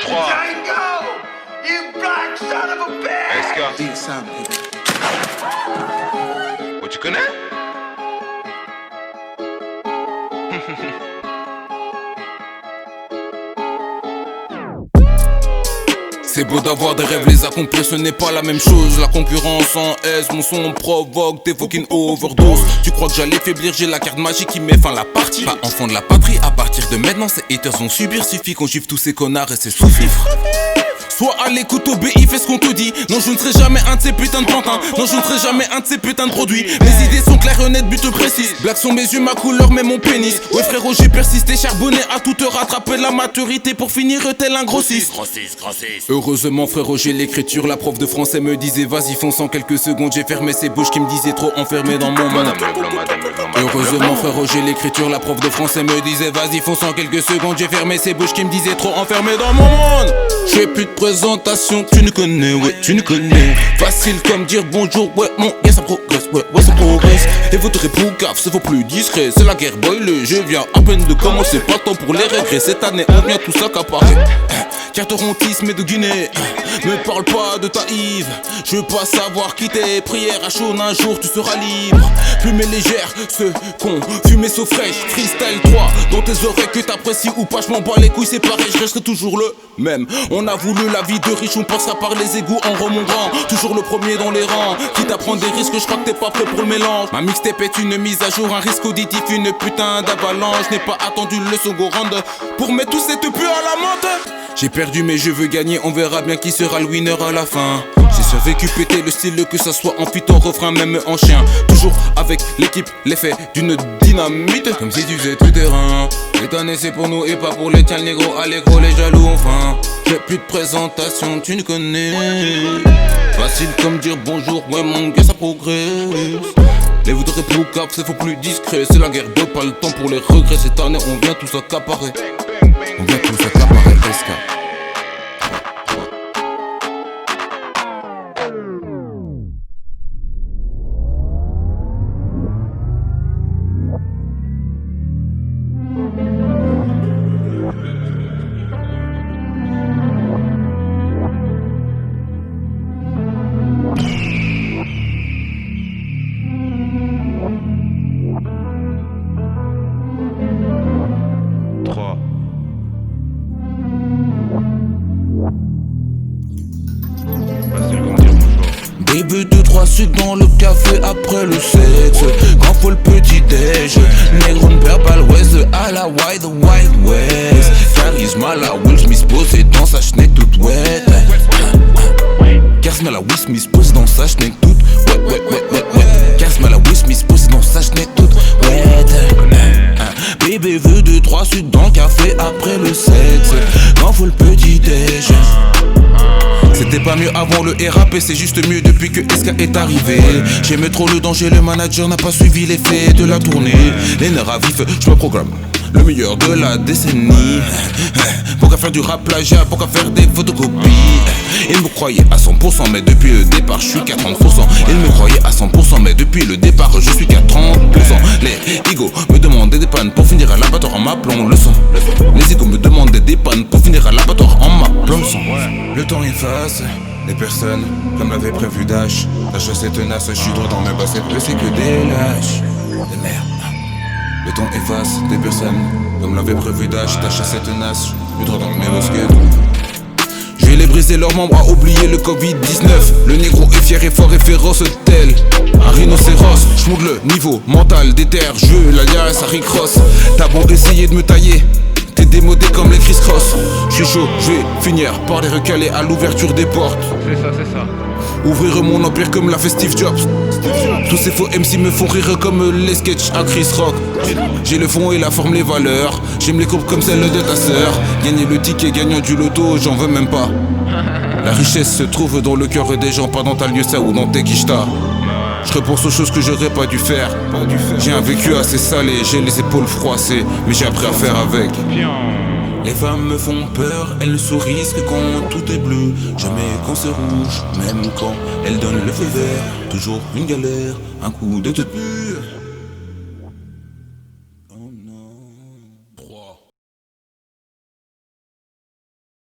3. Django! You black son of a bitch! SK. Oh, tu connais? C'est beau d'avoir des rêves, les accomplir ce n'est pas la même chose. La concurrence en S, mon son provoque des fucking overdoses. Tu crois que j'allais faiblir, j'ai la carte magique qui met fin à la partie. Pas enfant de la patrie, à partir de maintenant ces haters vont subir. Suffit qu'on gifle tous ces connards et c'est sous-fifre. Sois à l'écoute, obéis, fais ce qu'on te dit. Non, je ne serai jamais un de ces putains de pantins. Non, je ne serai jamais un de ces putains de produits. Mes idées sont claires et honnêtes, but précis. Black sont mes yeux, ma couleur, mais mon pénis. Ouais frérot, j'ai persisté, charbonné à tout te rattraper la maturité pour finir tel un grossiste. Heureusement frérot, j'ai l'écriture. La prof de français me disait vas-y fonce en quelques secondes. J'ai fermé ses bouches qui me disaient trop enfermé dans mon monde. Heureusement frérot, j'ai l'écriture. La prof de français me disait vas-y fonce en quelques secondes. J'ai fermé ses bouches qui me disaient trop enfermé dans mon monde. J'ai plus de présentation, tu ne connais, ouais, tu ne connais. Facile comme dire bonjour, ouais, mon gars, ça progresse, ouais, ça progresse. Et votre époucave, c'est vos plus discret. C'est la guerre, boy, le jeu vient à peine de commencer. Pas le temps pour les regrets, cette année, on vient tout s'accaparer. Carterontisme et de Guinée, me parle pas de ta Yves. Je veux pas savoir qui t'es, prière à chaud, un jour tu seras libre. Plume légère, ce con, fumée sauf fraîche. Freestyle 3, dans tes oreilles que t'apprécies ou pas, je m'en bats les couilles, c'est pareil, je resterai toujours le même. On a voulu la vie de riche, on passera par les égouts en remontant. Toujours le premier dans les rangs, quitte à prendre des risques, je crois que t'es pas prêt pour le mélange. Ma mixtape est une mise à jour, un risque auditif, une putain d'avalanche. Je n'ai pas attendu le second round pour mettre tous cette pue à la menthe. J'ai perdu mais je veux gagner, on verra bien qui sera le winner à la fin. J'ai survécu péter le style, que ça soit en fit, en refrain, même en chien. Toujours avec l'équipe, l'effet d'une dynamite. Comme si tu faisais tout terrain. Cette année c'est pour nous et pas pour les tiens, le négro à l'écro, les jaloux enfin. J'ai plus de présentation, tu ne connais. Facile comme dire bonjour, ouais mon gars ça progresse. Les voudres pour cap, c'est faut plus discret. C'est la guerre de pas le temps pour les regrets. Cette année on vient tous accaparer. On vient tous accaparer SK. Début de 3 sucres dans le café après le sexe. Quand faut le petit déj, négro ne perd pas l'ouest à la Wild West. Charisme à la Will Smith posé dans sa schneck toute wet. Charisme à la Will Smith posé dans sa schneck toute wet. Charisme à la Will Smith posé dans sa schneck toute wet. Bébé veut 2-3 sucres dans le café après le sexe. Quand faut le petit déj. C'était pas mieux avant le RAP, c'est juste mieux depuis que SK est arrivé. J'aimais trop le danger, le manager n'a pas suivi l'effet de la tournée. Les nerfs à vif, je me programme le meilleur de la décennie. Pourquoi faire du rap plagiat, pourquoi faire des photocopies. Il me croyait à 100%, mais depuis le départ je suis qu'à 30%. Il me croyait à 100%, mais depuis le départ je suis qu'à 30%. Les égos me demandaient des pannes pour finir à l'abattoir en m'appelant le son. Les égos me demandaient des pannes pour finir à l'abattoir en m'appelant le son. Le temps efface les personnes comme l'avait prévu Dash. Dash c'est tenace, je suis droit dans mes baskets, je sais que des lâches. De merde. Le temps efface des personnes comme l'avait prévu Dash. Dash c'est tenace, je suis droit dans mes baskets. Je vais les briser leurs membres à oublier le Covid-19. Le négro est fier et fort et féroce tel un rhinocéros. J'monte le niveau mental des terres, je l'alias à Rick Ross. T'as beau essayer de me tailler, t'es démodé comme les Chris Cross. J'suis chaud, j'vais finir par les recaler à l'ouverture des portes. C'est ça. Ouvrir mon empire comme l'a fait Steve Jobs. Tous ces faux MC me font rire comme les sketchs à Chris Rock. J'ai le fond et la forme, les valeurs. J'aime les courbes comme celle de ta sœur. Gagner le ticket gagnant du loto, j'en veux même pas. La richesse se trouve dans le cœur des gens, pas dans ta lieu ça ou dans tes quichtas. Je repense aux choses que j'aurais pas dû faire. J'ai un vécu assez salé, j'ai les épaules froissées, mais j'ai appris à faire avec. Les femmes me font peur, elles sourient quand tout est bleu. Jamais quand c'est rouge, même quand elles donnent le feu vert. Toujours une galère, un coup de te pure.